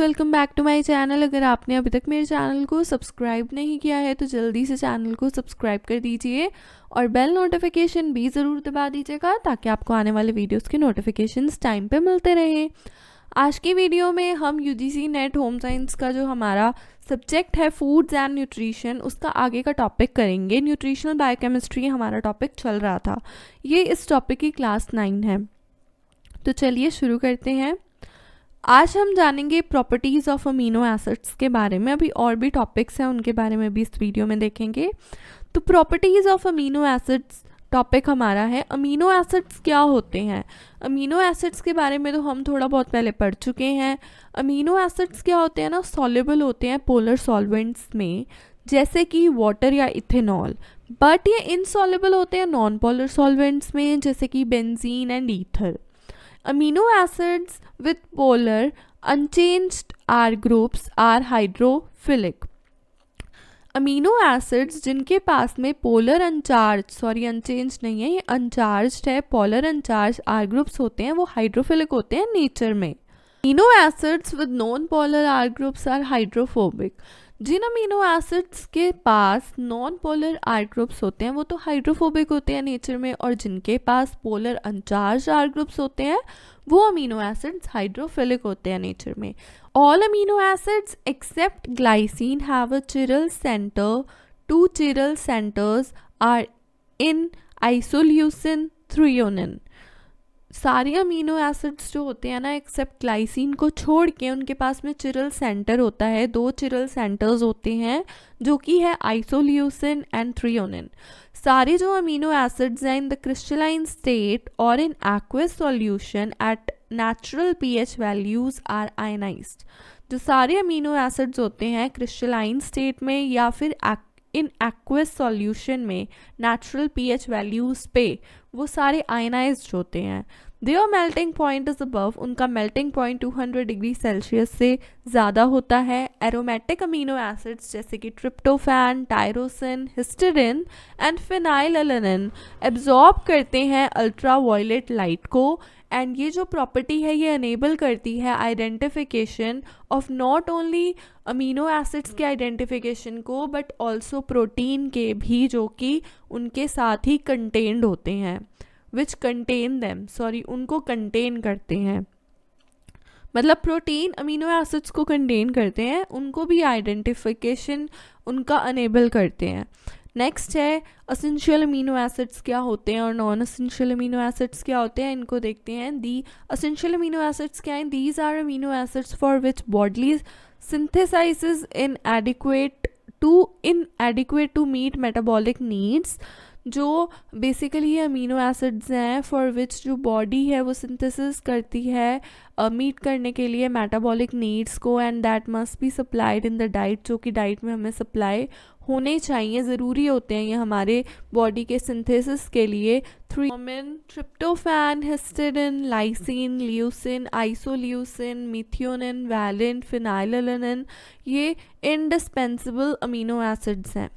Welcome back to my channel. अगर आपने अभी तक मेरे चैनल को सब्सक्राइब नहीं किया है तो जल्दी से चैनल को सब्सक्राइब कर दीजिए और बेल नोटिफिकेशन भी ज़रूर दबा दीजिएगा ताकि आपको आने वाले वीडियोस के नोटिफिकेशंस टाइम पे मिलते रहें। आज की वीडियो में हम यूजीसी नेट होम साइंस का जो हमारा सब्जेक्ट है फूड्स एंड न्यूट्रिशन, उसका आगे का टॉपिक करेंगे। न्यूट्रिशनल बायोकेमिस्ट्री हमारा टॉपिक चल रहा था, ये इस टॉपिक की क्लास 9 है। तो चलिए शुरू करते हैं। आज हम जानेंगे प्रॉपर्टीज़ ऑफ अमीनो एसिड्स के बारे में। अभी और भी टॉपिक्स हैं, उनके बारे में भी इस वीडियो में देखेंगे। तो properties of amino acids topic हमारा है। अमीनो एसिड्स क्या होते हैं? अमीनो एसिड्स के बारे में तो हम थोड़ा बहुत पहले पढ़ चुके हैं। अमीनो एसिड्स क्या होते हैं ना, सॉल्युबल होते हैं पोलर सॉल्वेंट्स में, जैसे कि वाटर या इथेनॉल। बट ये इनसॉल्युबल होते हैं नॉन पोलर सॉल्वेंट्स में, जैसे कि benzene and ether. Amino acids with polar unchanged R groups are hydrophilic. Amino acids जिनके पास में पोलर अनचेंज नहीं है, ये अनचार्ज्ड है, पोलर अनचार्ज आर ग्रुप्स होते हैं, वो हाइड्रोफिलिक होते हैं नेचर में। Amino acids with non polar R groups are hydrophobic. जिन अमीनो एसिड्स के पास नॉन पोलर आर ग्रुप्स होते हैं वो तो हाइड्रोफोबिक होते हैं नेचर में, और जिनके पास पोलर अनचार्ज आर ग्रुप्स होते हैं वो अमीनो एसिड्स हाइड्रोफिलिक होते हैं नेचर में। All amino acids except glycine have a chiral centre. 2 chiral centres are in isoleucine threonine. सारे अमीनो एसिड्स जो होते हैं ना, एक्सेप्ट ग्लाइसिन को छोड़ के, उनके पास में चिरल सेंटर होता है। 2 चिरल सेंटर्स होते हैं जो कि है आइसोल्यूसिन एंड थ्रियोनिन। सारे जो अमीनो एसिड्स हैं इन द क्रिस्टलाइन स्टेट और in aqueous solution at natural pH values are ionised. जो सारे अमीनो एसिड्स होते हैं क्रिस्टलाइन स्टेट में या फिर इन एक्वस सॉल्यूशन में नेचुरल पीएच वैल्यूज पे, वो सारे आयनाइज्ड होते हैं। Their melting point is above, उनका मेल्टिंग पॉइंट 200 डिग्री सेल्सियस से ज़्यादा होता है। एरोमेटिक अमीनो एसिड्स जैसे कि tryptophan, tyrosine, histidine and phenylalanine absorb करते हैं अल्ट्रा वायलेट लाइट को, एंड ये जो प्रॉपर्टी है ये अनेबल करती है identification of not only amino acids के आइडेंटिफिकेशन को बट ऑल्सो प्रोटीन के भी, जो कि उनके साथ ही कंटेन्ड होते हैं, विच कंटेन देम, उनको कंटेन करते हैं। मतलब प्रोटीन अमीनो एसिड्स को कंटेन करते हैं, उनको भी आइडेंटिफिकेशन उनका अनेबल करते हैं। नेक्स्ट है असेंशियल अमीनो एसिड्स क्या होते हैं और नॉन असेंशियल अमीनो एसिड्स क्या होते हैं, इनको देखते हैं। दी असेंशियल अमीनो एसिड्स क्या हैं? These are amino acids for which body synthesizes inadequate to meet metabolic needs। जो बेसिकली अमीनो एसिड्स हैं फॉर विच जो बॉडी है वो सिंथेसिस करती है मीट करने के लिए मेटाबॉलिक नीड्स को, and that must be supplied in the diet, जो कि डाइट में हमें सप्लाई होने चाहिए, ज़रूरी होते हैं ये हमारे बॉडी के सिंथेसिस के लिए। Threonine, tryptophan, histidine, lysine, leucine, isoleucine, methionine, valine, phenylalanine, ये इंडिस्पेंसिबल अमीनो एसिड्स हैं।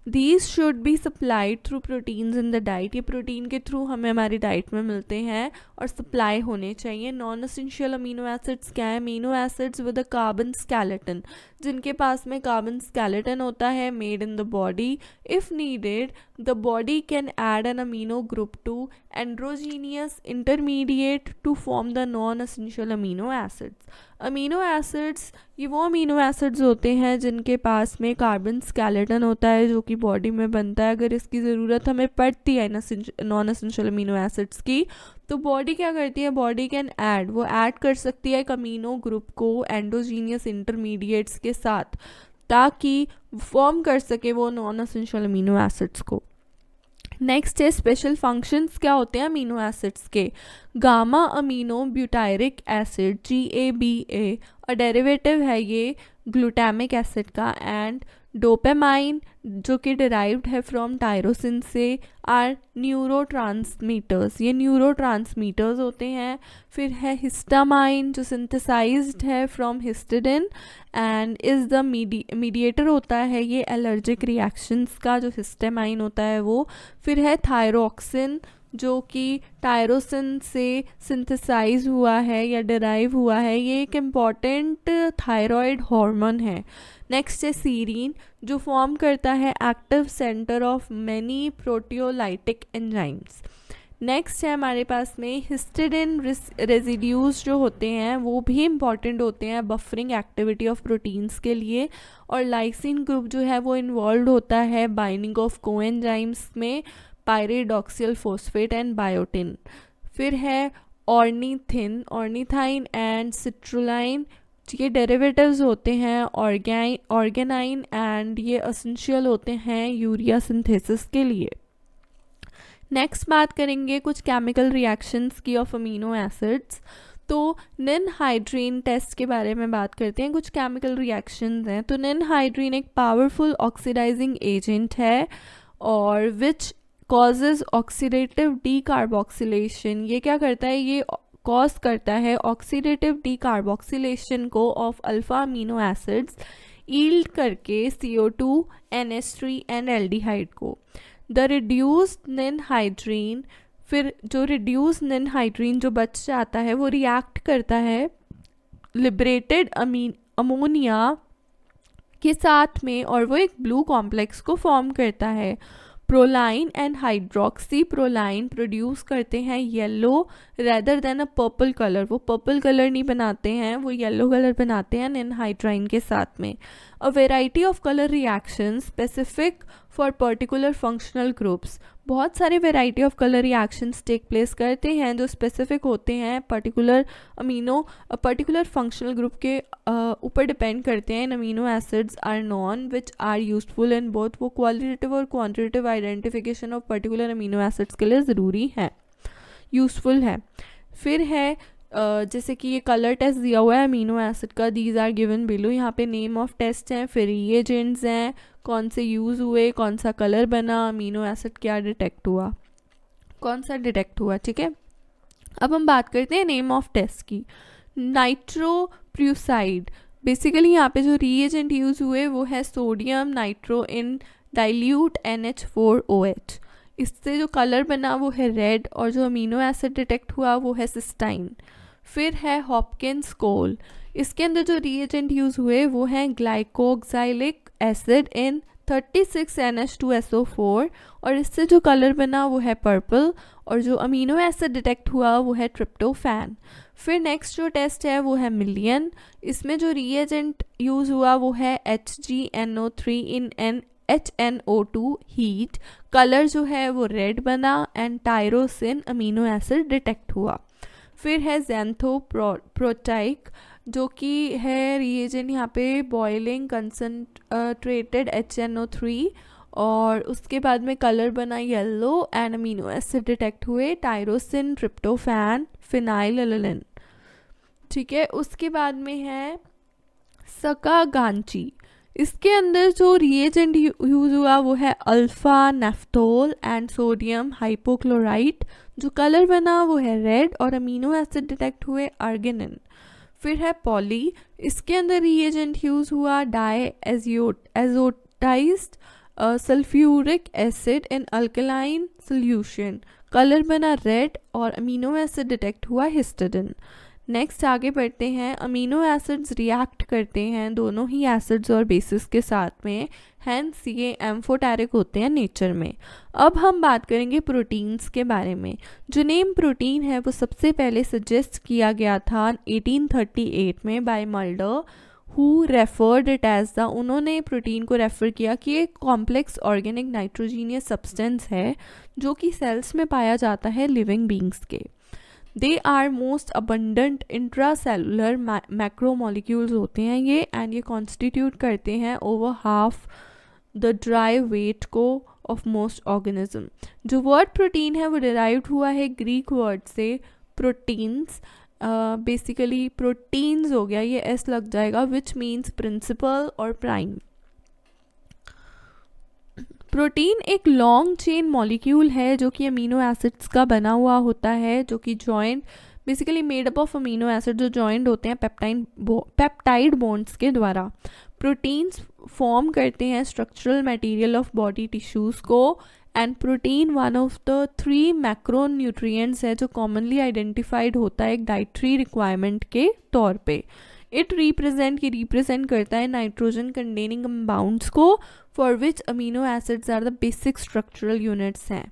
These should be supplied through proteins in the diet, ये प्रोटीन के थ्रू हमें हमारी डाइट में मिलते हैं और सप्लाई होने चाहिए। नॉन असेंशियल अमीनो एसिड्स क्या है? Amino acids with a carbon skeleton, जिनके पास में कार्बन स्केलेटन होता है made in the body. If needed the body can add an amino group to endogenous intermediate to form the non essential amino acids. Amino acids ये वो amino acids होते हैं जिनके पास में कार्बन स्केलेटन होता है, जो कि बॉडी में बनता है। अगर इसकी ज़रूरत हमें पड़ती है नॉन असेंशियल अमीनो एसिड्स की, तो बॉडी क्या करती है? बॉडी कैन ऐड, वो ऐड कर सकती है एक अमीनो ग्रुप को एंडोजीनियस इंटरमीडिएट्स के साथ, ताकि फॉर्म कर सके वो नॉन असेंशियल अमीनो एसिड्स को। नेक्स्ट है स्पेशल फंक्शंस क्या होते हैं अमीनो एसिड्स के। Gamma amino butyric acid GABA, और डेरिवेटिव है ये ग्लूटामिक एसिड का, एंड डोपामाइन जो कि डिराइव्ड है फ्रॉम टायरोसिन से, आर न्यूरोट्रांसमीटर्स, ये न्यूरोट्रांसमीटर्स होते हैं। फिर है हिस्टामाइन जो सिंथेसाइज्ड है from histidine and is the mediator होता है ये एलर्जिक रिएक्शंस का, जो हिस्टामाइन होता है वो। फिर है थायरोक्सिन जो कि टायरोसिन से सिंथेसाइज हुआ है या डिराइव हुआ है। ये एक इम्पॉर्टेंट थायराइड हार्मोन है। नेक्स्ट है सीरीन, जो फॉर्म करता है active centre of many proteolytic enzymes. Next है हमारे पास में हिस्टिडिन रेजिड्यूज जो होते हैं वो भी इम्पॉर्टेंट होते हैं बफरिंग एक्टिविटी ऑफ प्रोटीन्स के लिए। और लाइसिन ग्रुप जो है वो इन्वॉल्व होता है बाइंडिंग ऑफ कोएंजाइम्स में पायरिडॉक्सिल फॉस्फेट एंड बायोटिन। फिर है ऑर्निथिन, ऑर्निथाइन एंड सिट्रुलाइन, ये डेरिवेटिव्स होते हैं ऑर्गेनाइन एंड ये एसेंशियल होते हैं यूरिया सिंथेसिस के लिए। नेक्स्ट बात करेंगे कुछ केमिकल रिएक्शंस की ऑफ अमीनो एसिड्स। तो निनहाइड्रीन टेस्ट के बारे में बात करते हैं। कुछ केमिकल रिएक्शंस हैं। तो निनहाइड्रीन एक पावरफुल ऑक्सीडाइजिंग एजेंट है और विच कॉजेज ऑक्सीडेटिव डीकार्बोक्सिलेशन। ये क्या करता है, ये कॉज करता है ऑक्सीडेटिव डीकार्बोक्सिलेशन को of alpha amino acids yield करके CO2, NH3 एंड एल्डिहाइड को। द रिड्यूस्ड निनहाइड्रीन, फिर जो रिड्यूस निनहाइड्रीन जो बच जाता है वो रिएक्ट करता है लिबरेटेड अमोनिया के साथ में और वो एक ब्लू कॉम्प्लेक्स को फॉर्म करता है। Proline and hydroxy proline produce करते हैं येलो रेदर देन अ पर्पल कलर। वो पर्पल कलर नहीं बनाते हैं, वो येलो कलर बनाते हैं निनहाइड्राइन के साथ में। A variety of colour reaction specific for particular functional groups. बहुत सारे variety of colour reactions take place करते हैं जो स्पेसिफिक होते हैं पर्टिकुलर फंक्शनल ग्रुप के ऊपर डिपेंड करते हैं। Amino acids are non which are useful in both. वो क्वालिटेटिव और quantitative identification of particular amino acids के लिए ज़रूरी है, यूजफुल है। फिर है जैसे कि ये कलर टेस्ट दिया हुआ है अमीनो एसिड का, दीज आर गिवन बिलो। यहाँ पे नेम ऑफ टेस्ट हैं, फिर रिएजेंट्स हैं, कौन से यूज़ हुए, कौन सा कलर बना, अमीनो एसिड क्या डिटेक्ट हुआ, कौन सा डिटेक्ट हुआ। ठीक है, अब हम बात करते हैं नेम ऑफ टेस्ट की। नाइट्रोप्रूसाइड, बेसिकली यहाँ पे जो रिएजेंट यूज़ हुए वो है सोडियम नाइट्रो इन डाइल्यूट NH4OH। इससे जो कलर बना वो है रेड और जो अमीनो एसिड डिटेक्ट हुआ वो है सिस्टाइन। फिर है हॉपकिंस कोल, इसके अंदर जो रिएजेंट यूज़ हुए वो हैं ग्लाइकोक्साइलिक एसिड इन 36 NH2SO4 और इससे जो कलर बना वो है पर्पल और जो अमीनो एसिड डिटेक्ट हुआ वो है ट्रिप्टोफैन। फिर नेक्स्ट जो टेस्ट है वो है मिलियन, इसमें जो रिएजेंट यूज़ हुआ वो है HgNO3 इन HNO2 हीट, कलर जो है वो रेड बना and tyrosine amino acid detect हुआ। फिर है ज़ैंथोप्रोटाइक, जो कि है रिएजेंट यहाँ पे बॉइलिंग कंसनट्रेटेड HNO3 और उसके बाद में कलर बना yellow and amino acid detect हुए टायरोसिन, ट्रिप्टोफैन, फिनाइलएलानिन। ठीक है, उसके बाद में है सकागांची, इसके अंदर जो रिएजेंट यूज़ हुआ वो है alpha naphthol and sodium hypochlorite, जो कलर बना वो है रेड और अमीनो एसिड डिटेक्ट हुए आर्गिनिन। फिर है पॉली, इसके अंदर रिएजेंट यूज़ हुआ diazotized sulphuric acid in alkaline solution, colour बना रेड और अमीनो एसिड डिटेक्ट हुआ हिस्टिडिन। नेक्स्ट आगे बढ़ते हैं, अमीनो एसिड्स रिएक्ट करते हैं दोनों ही एसिड्स और बेसिस के साथ में, हैंस ये एम्फोटेरिक होते हैं नेचर में। अब हम बात करेंगे प्रोटीन्स के बारे में। जो नेम प्रोटीन है वो सबसे पहले सजेस्ट किया गया था 1838 में by Mulder, who referred it as the, उन्होंने प्रोटीन को रेफ़र किया कि एक कॉम्प्लेक्स ऑर्गेनिक नाइट्रोजीनियस सब्सटेंस है जो कि सेल्स में पाया जाता है लिविंग बींग्स के। They are most abundant intracellular macromolecules होते हैं ये एंड ये कॉन्स्टिट्यूट करते हैं over half the dry weight को ऑफ मोस्ट ऑर्गेनिज्म। जो वर्ड प्रोटीन है वो डिराइव्ड हुआ है ग्रीक वर्ड से प्रोटीन्स, बेसिकली प्रोटीन्स हो गया, ये एस लग जाएगा, विच मीन्स प्रिंसिपल और प्राइम। प्रोटीन एक लॉन्ग चेन मॉलिक्यूल है जो कि अमीनो एसिड्स का बना हुआ होता है, जो कि joint basically made up of amino acid जो जॉइंट होते हैं पेप्टाइड बॉन्ड्स के द्वारा। प्रोटीन्स फॉर्म करते हैं structural material of body tissues को and protein one of the 3 macronutrients है जो कॉमनली आइडेंटिफाइड होता है एक डाइटरी रिक्वायरमेंट के तौर पे। इट रिप्रेजेंट करता है नाइट्रोजन कंटेनिंग कंपाउंड्स को for which amino acids are the basic structural units हैं।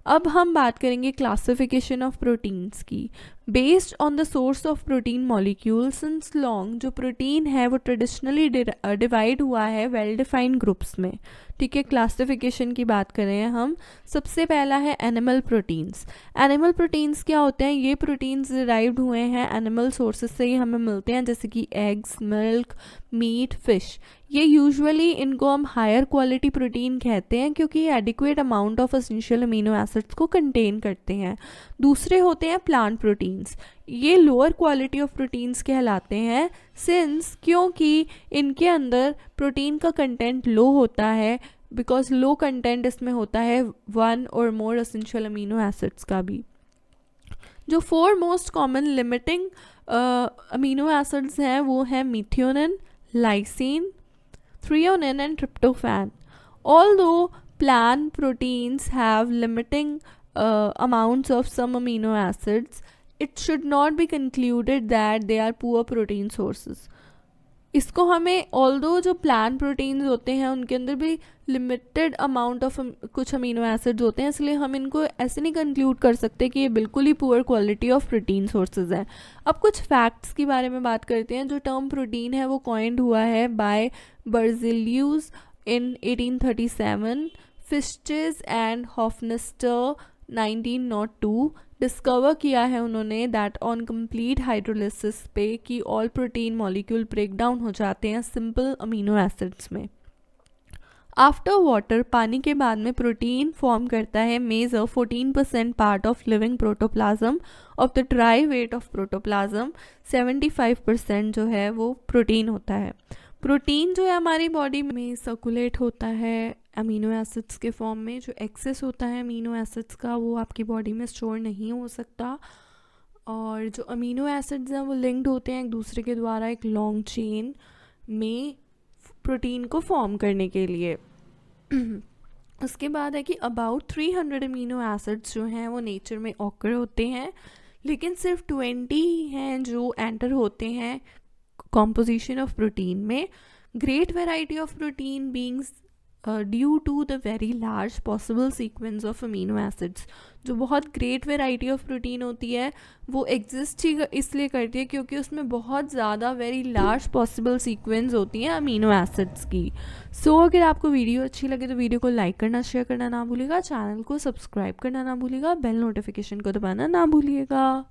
अब हम बात करेंगे क्लासिफिकेशन ऑफ प्रोटीन्स की। Based on the source of protein molecule since long जो प्रोटीन है वो ट्रेडिशनली डिवाइड हुआ है वेल डिफाइंड ग्रुप्स में। ठीक है, क्लासिफिकेशन की बात करें हम, सबसे पहला है एनिमल प्रोटीन्स। एनिमल प्रोटीन्स क्या होते हैं? ये प्रोटीन्स डिराइव्ड हुए हैं एनिमल सोर्सेज से ही हमें मिलते हैं, जैसे कि एग्स, मिल्क, मीट, फिश। ये यूजुअली इनको हम हायर क्वालिटी प्रोटीन कहते हैं क्योंकि ये adequate amount of essential amino acids को कंटेन करते हैं। दूसरे होते हैं प्लांट प्रोटीन्स। ये लोअर क्वालिटी ऑफ प्रोटीन्स कहलाते हैं सिंस क्योंकि इनके अंदर प्रोटीन का कंटेंट लो होता है, बिकॉज लो कंटेंट इसमें होता है 1 और मोर एसेंशियल अमीनो एसिड्स का भी। जो 4 most common limiting amino acids हैं वो हैं मीथियोनिन, lysine, threonine and tryptophan. Although plant proteins have limiting amounts of some amino acids, it should not be concluded that they are poor protein sources. इसको हमें although जो plant proteins होते हैं उनके अंदर भी लिमिटेड अमाउंट ऑफ कुछ amino acids होते हैं, इसलिए हम इनको ऐसे नहीं कंक्लूड कर सकते कि ये बिल्कुल ही poor quality of protein sources हैं। अब कुछ फैक्ट्स के बारे में बात करते हैं। जो टर्म प्रोटीन है वो कॉइंड हुआ है by Berzelius in 1837, Fischer and Hofmeister 1902। Discover किया है उन्होंने दैट ऑन कंप्लीट हाइड्रोलिसिस पे कि all protein molecule break down हो जाते हैं सिंपल अमीनो एसिड्स में। आफ्टर वाटर, पानी के बाद में प्रोटीन फॉर्म करता है major 14% part of living protoplasm of the dry weight of protoplasm. 75% जो है वो प्रोटीन होता है। प्रोटीन जो है हमारी बॉडी में सर्कुलेट होता है अमीनो एसिड्स के फॉर्म में। जो एक्सेस होता है अमीनो एसिड्स का वो आपकी बॉडी में स्टोर नहीं हो सकता, और जो अमीनो एसिड्स हैं वो लिंक्ड होते हैं एक दूसरे के द्वारा एक लॉन्ग चेन में प्रोटीन को फॉर्म करने के लिए। उसके बाद है कि अबाउट 300 अमीनो एसिड्स जो हैं वो नेचर में ऑकर होते हैं, लेकिन सिर्फ 20 हैं जो एंटर होते हैं कॉम्पोजिशन ऑफ प्रोटीन में। Great variety of protein beings due to the very large possible sequence of amino acids. जो बहुत ग्रेट वेराइटी ऑफ प्रोटीन होती है वो एग्जिस्ट ही इसलिए करती है क्योंकि उसमें बहुत ज़्यादा वेरी लार्ज पॉसिबल सीक्वेंस होती हैं अमीनो एसिड्स की। सो अगर आपको वीडियो अच्छी लगे तो वीडियो को लाइक करना, शेयर करना ना भूलिएगा, चैनल को सब्सक्राइब करना ना भूलिएगा, बेल नोटिफिकेशन को दबाना ना भूलिएगा।